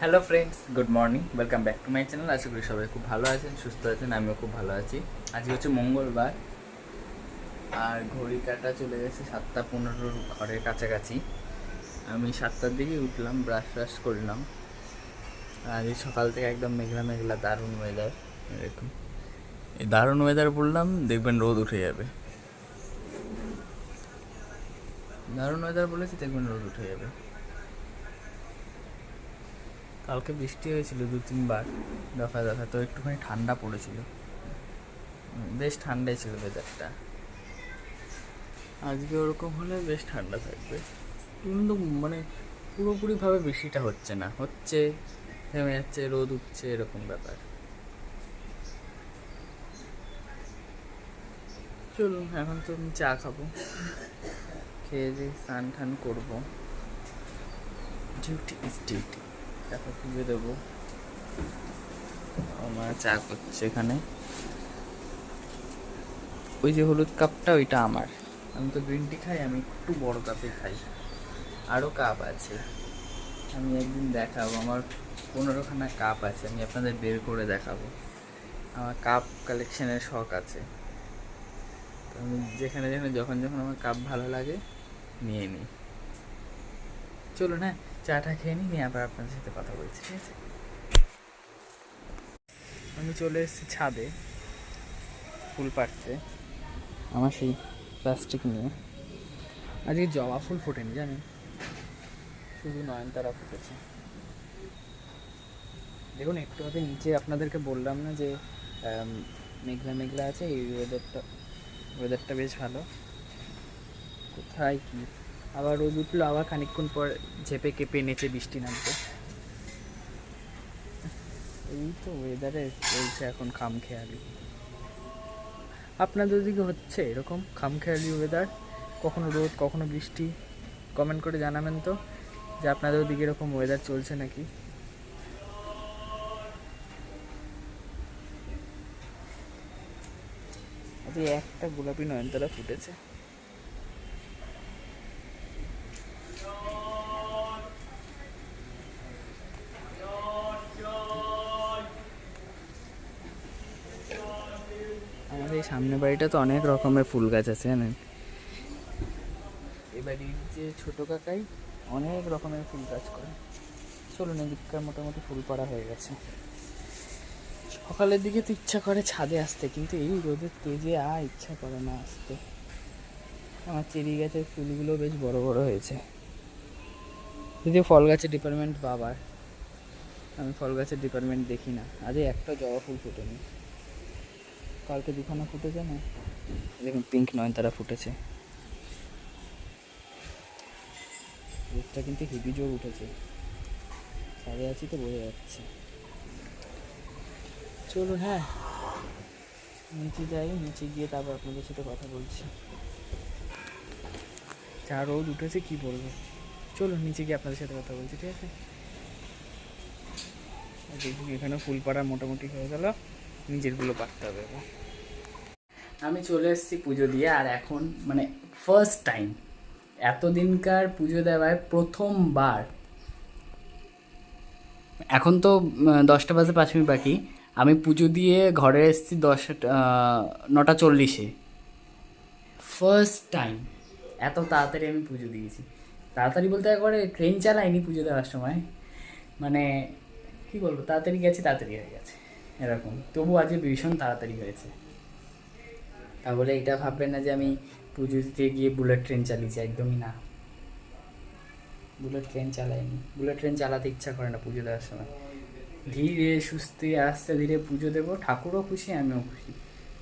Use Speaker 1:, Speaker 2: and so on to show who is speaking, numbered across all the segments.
Speaker 1: Hello friends, good morning, welcome back to my channel. আশা করি সবাই খুব ভালো আছেন, সুস্থ আছেন। আমিও খুব ভালো আছি। আজকে হচ্ছে মঙ্গলবার, আর ঘড়ি কাটা চলে গেছে 7:15 ঘরের কাছাকাছি। আমি 7টার দিকেই উঠলাম, ব্রাশ ফ্রাশ করলাম। আর এই সকাল থেকে একদম মেঘলা মেঘলা দারুণ ওয়েদার। এরকম এই দারুণ ওয়েদার বললাম, দেখবেন রোদ উঠে যাবে। দারুণ ওয়েদার বলেছি, দেখবেন রোদ উঠে যাবে। কালকে বৃষ্টি হয়েছিল 2-3 বার, দফা দফা, তো একটুখানি ঠান্ডা পড়েছিল, বেশ ঠান্ডাই ছিল ওয়েদারটা। আজকে ওরকম হলে বেশ ঠান্ডা থাকবে, কিন্তু মানে পুরোপুরিভাবে বৃষ্টিটা হচ্ছে না, হচ্ছে থেমে যাচ্ছে, রোদ উঠছে, এরকম ব্যাপার। চলুন, এখন তো আমি চা খাবো, খেয়ে দিয়ে স্নান টান করবো। ডিউটি ইজ ডিউটি, তারপর পুজো দেবো। আমার চা করছে এখানে, ওই যে হলুদ কাপটা ওইটা আমার। আমি তো গ্রিন টি খাই, আমি একটু বড় কাপে খাই। আরও কাপ আছে, আমি একদিন দেখাবো। আমার 15খানা কাপ আছে, আমি আপনাদের বের করে দেখাবো। আমার কাপ কালেকশনের শখ আছে, তো আমি যেখানে যেখানে যখন যখন আমার কাপ ভালো লাগে নিয়ে নিই। চলুন, হ্যাঁ, চাটা খেয়ে নিই, আবার আপনাদের সাথে কথা বলছি, ঠিক আছে? আমি চলে এসেছি ছাদে ফুল পাড়তে, আমার সেই প্লাস্টিক নিয়ে। আজকে জবা ফুল ফোটেনি, জানেন, শুধু নয়নতারা ফুটেছে। দেখুন, একটু আগে নিচে আপনাদেরকে বললাম না যে মেঘলা মেঘলা আছে, এই ওয়েদারটা বেশ ভালো। কোথায় কি আবার রোদ উঠলো, আবার খানিকক্ষণ পর ঝেপে কেঁপে নেচে বৃষ্টি নামবে। এই তো ওয়েদারে চলছে এখন খামখেয়ালি। আপনাদের দিকে হচ্ছে এরকম খামখেয়ালি ওয়েদার, কখনো রোদ কখনো বৃষ্টি? কমেন্ট করে জানাবেন তো যে আপনাদের ওদিকে এরকম ওয়েদার চলছে নাকি। আজকে একটা গোলাপি নয়নতারা ফুটেছে। আমাদের এই সামনের বাড়িটা তো অনেক রকমের ফুল গাছ আছে, জানেন। এই বাড়ির যে ছোটো কাকাই অনেক রকমের ফুল গাছ করে। চলুন, এদিককার মোটামুটি ফুল পাড়া হয়ে গেছে। সকালের দিকে তো ইচ্ছা করে ছাদে আসতে, কিন্তু এই রোদের তেজে আর ইচ্ছা করে না আসতে। আমার চেরি গাছের ফুলগুলো বেশ বড় বড় হয়েছে, যদিও ফল গাছের ডিপার্টমেন্ট বাবার, আমি ফল গাছের ডিপার্টমেন্ট দেখি না। আজকে একটা জবা ফুল ফুটেনি, কালকে দুখানা ফুটেছে না। দেখুন, পিঙ্ক নয়নতারা ফুটেছে। রোদটা কিন্তু হেভি জোর উঠেছে, ছাদে আছি তো বোঝা যাচ্ছে। চলুন, হ্যাঁ, নিচে যাই, নিচে গিয়ে তারপর আপনাদের সাথে কথা বলছি। যা রোদ উঠেছে কি বলবো। চলুন, নিচে গিয়ে আপনাদের সাথে কথা বলছি, ঠিক আছে? দেখুন, এখানে ফুল পাড়া মোটামুটি হয়ে গেল, নিজেরগুলো পাড়তে হবে এবার। আমি চলে এসেছি পুজো দিয়ে, আর এখন মানে ফার্স্ট টাইম, এতদিনকার পুজো দেওয়ায় প্রথমবার। এখন তো 10টা বাজে 5 মিনিট বাকি, আমি পুজো দিয়ে ঘরে এসেছি 9টা 40-এ। ফার্স্ট টাইম এত তাড়াতাড়ি আমি পুজো দিয়েছি। তাড়াতাড়ি বলতে একবারে ট্রেন চালাইনি পুজো দেওয়ার সময়, মানে কী বলবো, তাড়াতাড়ি গেছি, তাড়াতাড়ি হয়ে গেছে এরকম। তবু আজকে ভীষণ তাড়াতাড়ি হয়েছে। তাহলে এটা ভাববেন না যে আমি পুজো দিতে গিয়ে বুলেট ট্রেন চালিয়েছি, একদমই না। বুলেট ট্রেন চালাইনি, বুলেট ট্রেন চালাতে ইচ্ছা করে না পুজো দেওয়ার সময়। ধীরে সুস্থে আস্তে ধীরে পুজো দেবো, ঠাকুরও খুশি, আমিও খুশি।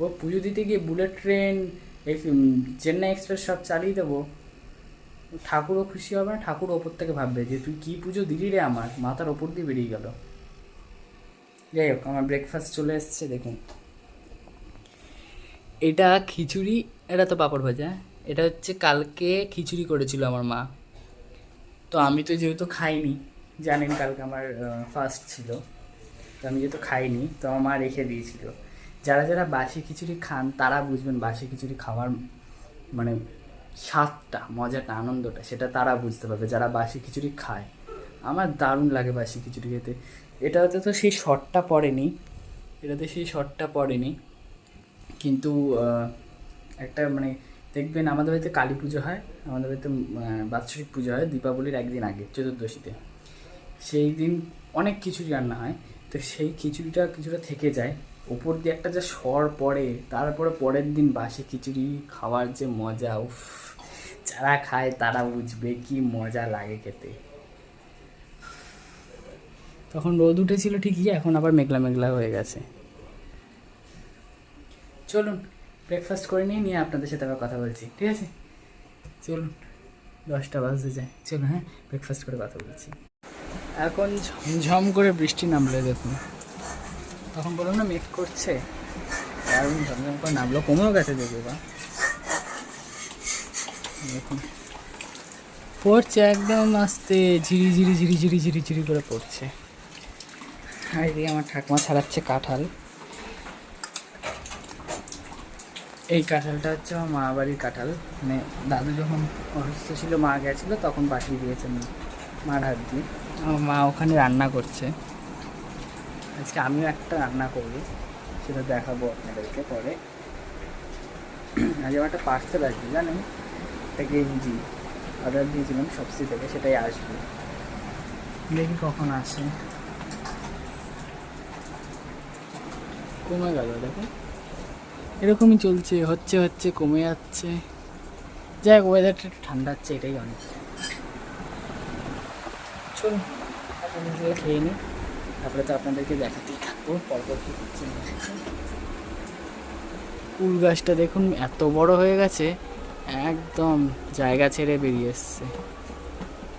Speaker 1: ও পুজো দিতে গিয়ে বুলেট ট্রেন, চেন্নাই এক্সপ্রেস সব চালিয়ে দেবো, ঠাকুরও খুশি হবে না, ঠাকুর ওপর থেকে ভাববে যে তুই কী পুজো দিলি রে, আমার মাথার ওপর দিয়ে বেরিয়ে গেল। যাই হোক, আমার ব্রেকফাস্ট চলে এসছে, দেখুন। এটা খিচুড়ি, এটা তো পাঁপড় ভাজা। এটা হচ্ছে কালকে খিচুড়ি করেছিল আমার মা, তো আমি তো যেহেতু খাইনি, জানেন কালকে আমার ফার্স্ট ছিল, তো আমি যেহেতু খাইনি, তো আমার মা রেখে দিয়েছিল। যারা যারা বাসি খিচুড়ি খান তারা বুঝবেন বাসি খিচুড়ি খাওয়ার মানে স্বাদটা, মজাটা, আনন্দটা, সেটা তারা বুঝতে পারবে যারা বাসি খিচুড়ি খায়। আমার দারুণ লাগে বাসি খিচুড়ি খেতে। এটাতে সেই শর্টটা পড়েনি, কিন্তু একটা মানে দেখবেন আমাদের বাড়িতে কালী পুজো হয়, আমাদের বাড়িতে বাৎসরিক পুজো হয় দীপাবলির একদিন আগে, চতুর্দশীতে। সেই দিন অনেক খিচুড়ি রান্না হয়, তো সেই খিচুড়িটা কিছুটা থেকে যায়, ওপর দিয়ে একটা যে সর পড়ে, তারপরে পরের দিন বাসি খিচুড়ি খাওয়ার যে মজা, উফ, যারা খায় তারা বুঝবে কি মজা লাগে খেতে। তখন রোদ উঠেছিল ঠিকই, এখন আবার মেঘলা মেঘলা হয়ে গেছে। চলুন ব্রেকফাস্ট করে নিয়ে আপনাদের সাথে আবার কথা বলছি, ঠিক আছে? চলুন, 10টা বাজতে যায়, চলুন। হ্যাঁ, ব্রেকফাস্ট করে কথা বলছি। এখন ঝমঝম করে বৃষ্টি নামলে দেখুন, তখন বললাম না মেঘ করছে, দারুণ ঝমঝম করে নামলো, কমেও গেছে দেখবে বা দেখুন পড়ছে একদম আস্তে, ঝিরি ঝিরি ঝিরি ঝিরি ঝিরি ঝিরি করে পড়ছে। আর এদিকে আমার ঠাকুমা ছাড়াচ্ছে কাঁঠাল। এই কাঁঠালটা হচ্ছে আমার মা বাড়ির কাঁঠাল, মানে দাদু যখন অসুস্থ ছিল, মা গেছিলো, তখন পাঠিয়ে দিয়েছেন মার হাত দিয়ে। আমার মা ওখানে রান্না করছে, আজকে আমিও একটা রান্না করবো, সেটা দেখাবো আপনাদেরকে পরে। আজ আমার একটা পার্সেল আসবে জানেন, একটা গেঞ্জি অর্ডার দিয়েছিলাম শপসি থেকে, সেটাই আসবে, দেখি কখন আসে। কমে গেল দেখুন, এরকমই চলছে, হচ্ছে হচ্ছে কমে যাচ্ছে। যাই হোক, ওয়েদারটা একটু ঠান্ডা হচ্ছে, এটাই অনেক। চলুন আপনাদের খেয়ে নিই, তারপরে তো আপনাদেরকে দেখাতেই থাকবো পরপর কী করছে। কুল গাছটা দেখুন এত বড় হয়ে গেছে, একদম জায়গা ছেড়ে বেরিয়ে এসছে।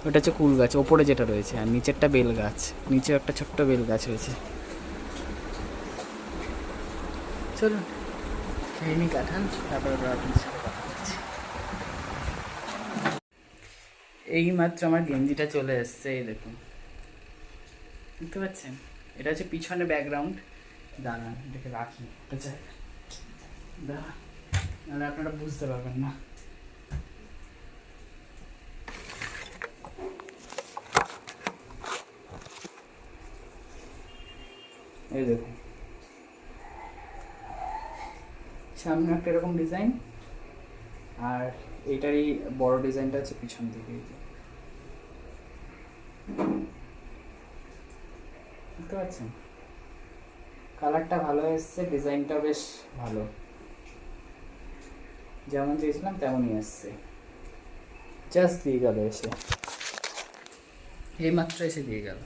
Speaker 1: ওটা হচ্ছে কুল গাছ, ওপরে যেটা রয়েছে, আর নিচেরটা বেল গাছ, নিচেও একটা ছোট্ট বেল গাছ হয়েছে। চলুন খেয়ে নিই কাঁঠাল, তারপরে আপনাদের সাথে কথা বলছি। এই মাত্র আমার গেঞ্জিটা চলে এসছে, এই দেখুন, দেখতে পাচ্ছেন? এটা হচ্ছে পিছনে ব্যাকগ্রাউন্ড। দাঁড়ান এটাকে রাখি, আচ্ছা দাঁড়া, নাহলে আপনারা বুঝতে পারবেন না। এই দেখুন, সামনে একটা এরকম ডিজাইন, আর এইটারই বড় ডিজাইনটা হচ্ছে পিছন দিকে। বুঝতে পারছেন? কালারটা ভালো এসছে, ডিজাইনটা বেশ ভালো, যেমন চেয়েছিলাম তেমনই এসছে। জাস্ট দিয়ে গেল এসে, এইমাত্র এসে দিয়ে গেল।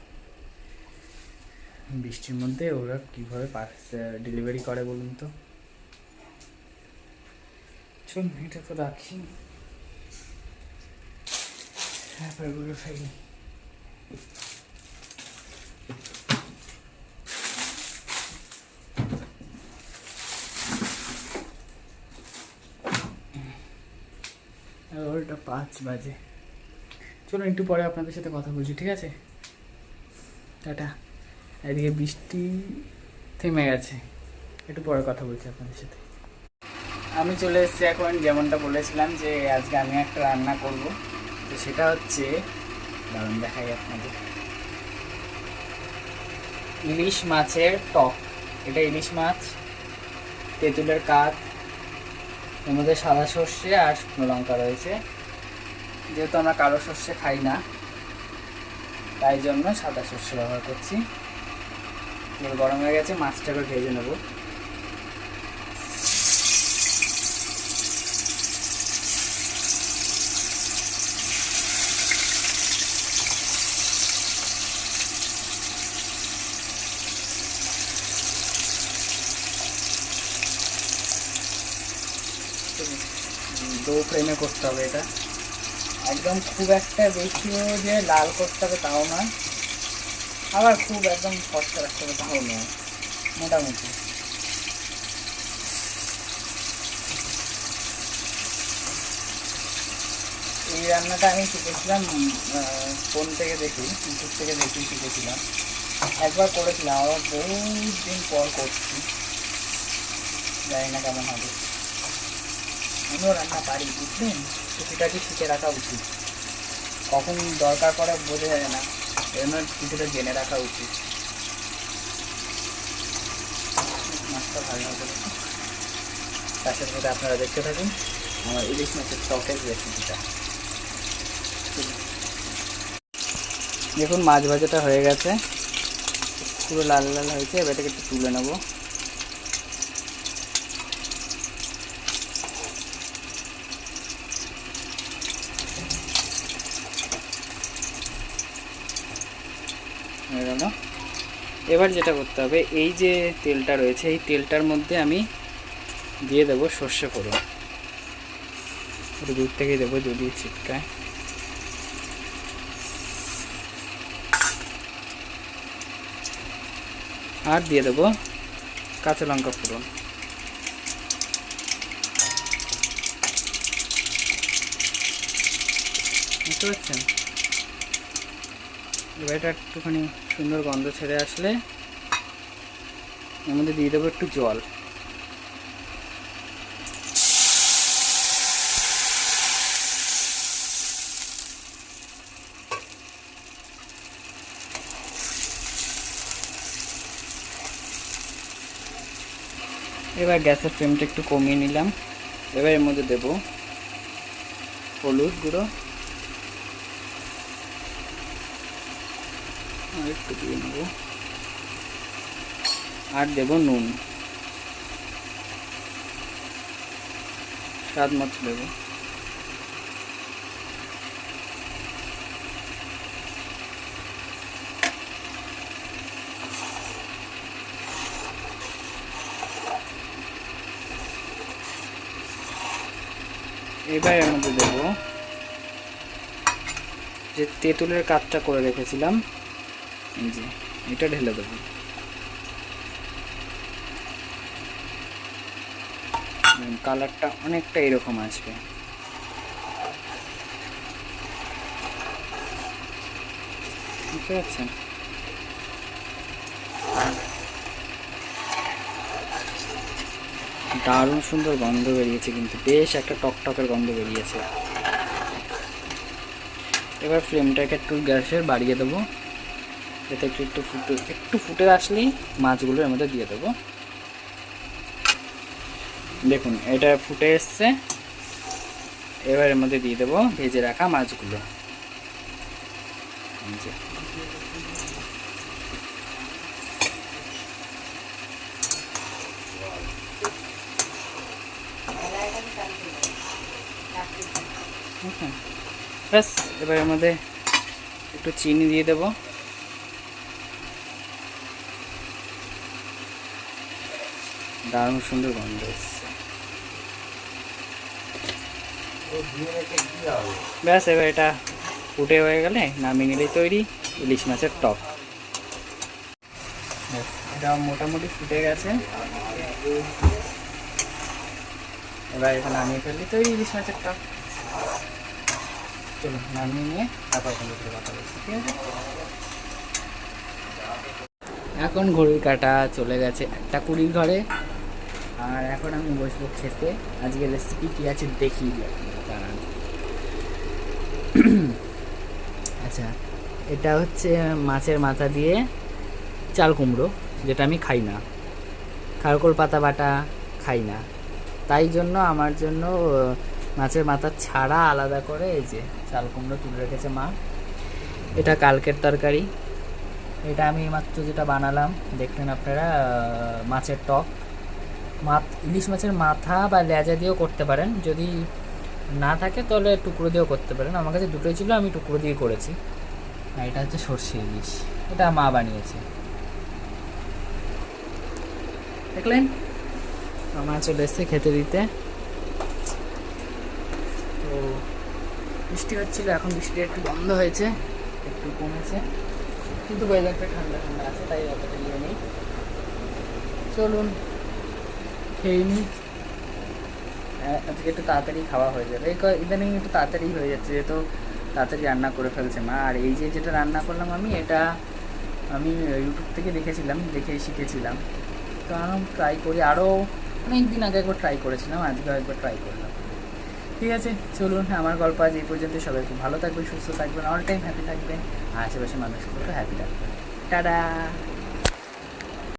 Speaker 1: বৃষ্টির মধ্যে ওরা কীভাবে ডেলিভারি করে বলুন তো। চলুন এটা তো রাখি, হ্যাঁ ফেলি। ওটা 5 বাজে, চলুন একটু পরে আপনাদের সাথে কথা বলছি, ঠিক আছে? টাটা। এদিকে বৃষ্টি থেমে গেছে, একটু পরে কথা বলছি আপনাদের সাথে। আমি চলে এসেছি এখন, যেমনটা বলেছিলাম যে আজকে আমি একটা রান্না করব, তো সেটা হচ্ছে, দারুণ দেখাই আপনাদের, ইলিশ মাছের টক। এটা ইলিশ মাছ, তেঁতুলের কাঠ, এর মধ্যে সাদা সর্ষে আর শুকনো লঙ্কা রয়েছে। যেহেতু আমরা কালো সর্ষে খাই না, তাই জন্য সাদা সর্ষে ব্যবহার করছি। তেল গরম হয়ে গেছে, মাছটাকে ভেজে নেব। লো ফ্লেমে করতে হবে এটা, একদম খুব একটা বেশিও যে লাল করতে হবে তাও নয়, আবার খুব একদম ফসকা রাখতে হবে তাও নয়, মোটামুটি। এই রান্নাটা আমি শিখেছিলাম ফোন থেকে দেখি, ইউটিউব থেকে দেখি শিখেছিলাম, একবার করেছিলাম, আবার বহুত দিন পর করছি, জানি না কেমন হবে। আমিও রান্না পারি, বুঝলেন? টুকিটাকি শিখে রাখা উচিত, কখন দরকার পড়ে বোঝা যায় না। এজন্য কিছুটা জেনে রাখা উচিত। মাছটা ভালো করে তার সাথে সাথে আপনারা দেখতে থাকুন আমার ইলিশ মাছের টকের রেসিপিটা। দেখুন মাছ ভাজাটা হয়ে গেছে, পুরো লাল লাল হয়েছে। এবার এটাকে একটু তুলে নেবো। হয়ে গেল। এবার যেটা করতে হবে, এই যে তেলটা রয়েছে এই তেলটার মধ্যে আমি দিয়ে দেবো সর্ষে ফোড়ন। একটু দূর থেকেই দেবো যদি ছিটকায়। আর দিয়ে দেবো কাঁচা লঙ্কা ফোড়ন। বুঝতে পারছেন? এবার এটা একটুখানি সুন্দর গন্ধ ছেড়ে আসলে এর মধ্যে দিয়ে দেবো একটু জল। এবার গ্যাসের ফ্লেমটা একটু কমিয়ে নিলাম। এবার এর মধ্যে দেবো হলুদ গুঁড়ো, আর একটু দিয়ে নেব, আর দেবো নুন, স্বাদ মতো দেবো। এবার এর মধ্যে দেবো যে তেঁতুলের কাঠটা করে রেখেছিলাম, এই যে এটা ঢেলে দেবো। কালারটা অনেকটা এরকম আসবে। বুঝতে পারছেন? দারুণ সুন্দর গন্ধ বেরিয়েছে, কিন্তু বেশ একটা টকটকের গন্ধ বেরিয়েছে। এবার ফ্লেমটাকে একটু গ্যাসের বাড়িয়ে দেবো, যাতে একটু ফুটে আসলেই মাছগুলো এর মধ্যে দিয়ে দেবো। দেখুন এটা ফুটে এসছে। এবার এর মধ্যে দিয়ে দেবো ভেজে রাখা মাছগুলো। ব্যাস, এবার এর মধ্যে একটু চিনি দিয়ে দেবো। দারুণ সুন্দর গন্ধ এসছে। ব্যাস, এবার এটা ফুটে হয়ে গেলে নামিয়ে নিলেই তৈরি ইলিশ মাছের টক। এটা মোটামুটি ফুটে গেছে। এবার এটা নামিয়ে ফেললে তৈরি ইলিশ মাছের টক। চলুন নামিয়ে নিয়ে তারপর কথা বলছি, ঠিক আছে? এখন ঘড়ির কাঁটা চলে গেছে 1:20 ঘরে। আর এখন আমি বসবো খেতে। আজকে রেসিপি কী আছে দেখিয়ে দিই দাঁড়ান। আচ্ছা, এটা হচ্ছে মাছের মাথা দিয়ে চাল কুমড়ো, যেটা আমি খাই না, খারকোল পাতা বাটা খাই না, তাই জন্য আমার জন্য মাছের মাথা ছাড়া আলাদা করে এই যে চাল কুমড়ো তুলে রেখেছে মা। এটা কালকের তরকারি। এটা আমি মাত্র যেটা বানালাম দেখলেন আপনারা, মাছের টক। ইলিশ মাছের মাথা বা লেজা দিয়েও করতে পারেন, যদি না থাকে তাহলে টুকরো দিয়েও করতে পারেন। আমার কাছে দুটোই ছিল, আমি টুকরো দিয়ে করেছি। আর এটা হচ্ছে সর্ষে ইলিশ, এটা মা বানিয়েছে। দেখলেন মা চলে এসছে খেতে দিতে। তো বৃষ্টি হচ্ছিল, এখন বৃষ্টি একটু বন্ধ হয়েছে, একটু কমেছে, কিন্তু ওয়েদারটা ঠান্ডা ঠান্ডা আছে, তাই অতটা ইয়ে নেই। চলুন খেয়ে নিই। আজকে একটু তাড়াতাড়ি খাওয়া হয়ে যাবে, ইদানিং একটু তাড়াতাড়ি হয়ে যাচ্ছে, যেহেতু তাড়াতাড়ি রান্না করে ফেলছে মা। আর এই যে যেটা রান্না করলাম এটা আমি ইউটিউব থেকে দেখেছিলাম, দেখে শিখেছিলাম। তো আমি ট্রাই করি, আরও অনেক দিন আগে একবার ট্রাই করেছিলাম, আজকে একবার ট্রাই করলাম। ঠিক আছে, চলুন আমার গল্প আজ এই পর্যন্ত। সবাই খুব ভালো থাকবেন, সুস্থ থাকবেন, অল টাইম হ্যাপি থাকবেন, আর আশেপাশের মানুষগুলোকে হ্যাপি রাখবেন। টাটা।